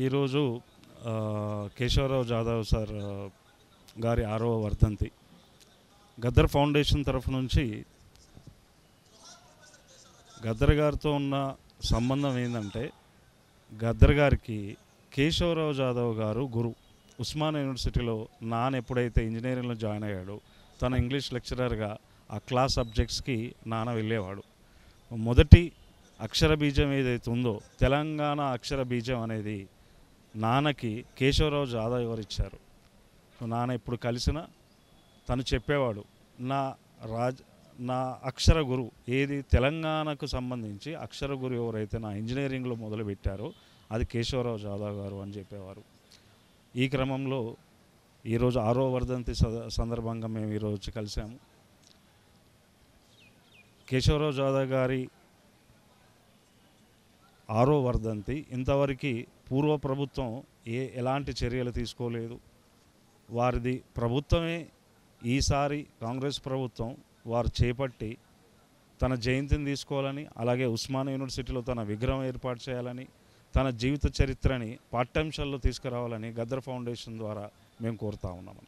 ఈరోజు కేశవరావు జాదవ్ సార్ గారి 6వ వర్ధంతి. గద్దర్ ఫౌండేషన్ తరఫు నుంచి గద్దర్ గారితో ఉన్న సంబంధం ఏంటంటే, గద్దర్ గారికి కేశవరావు జాదవ్ గారు గురు. ఉస్మానియా యూనివర్సిటీలో నాన్న ఎప్పుడైతే ఇంజనీరింగ్లో జాయిన్ అయ్యాడో, తన ఇంగ్లీష్ లెక్చరర్గా ఆ క్లాస్ సబ్జెక్ట్స్కి నాన్న వెళ్ళేవాడు. మొదటి అక్షర బీజం ఏదైతే ఉందో, తెలంగాణ అక్షర బీజం అనేది నాన్నకి కేశవరావు జాదవ్ గారు ఇచ్చారు. నాన్న ఎప్పుడు కలిసినా తను చెప్పేవాడు, నా అక్షర గురు ఏది తెలంగాణకు సంబంధించి అక్షర గురు ఎవరైతే నా ఇంజనీరింగ్లో మొదలుపెట్టారో అది కేశవరావు జాదవ్ గారు అని చెప్పేవారు. ఈ క్రమంలో ఈరోజు 6వ వర్ధంతి సందర్భంగా మేము ఈరోజు కలిసాము. కేశవరావు జాదవ్ గారి 6వ వర్ధంతి ఇంతవరకు పూర్వ ప్రభుత్వం ఎలాంటి చర్యలు తీసుకోలేదు. వారిది ప్రభుత్వమే ఈసారి కాంగ్రెస్ ప్రభుత్వం వారు చేపట్టి తన జయంతిని తీసుకోవాలని, అలాగే ఉస్మానియా యూనివర్సిటీలో తన విగ్రహం ఏర్పాటు చేయాలని, తన జీవిత చరిత్రని పాఠ్యాంశాల్లో తీసుకురావాలని గద్దర్ ఫౌండేషన్ ద్వారా మేము కోరుతా ఉన్నాము.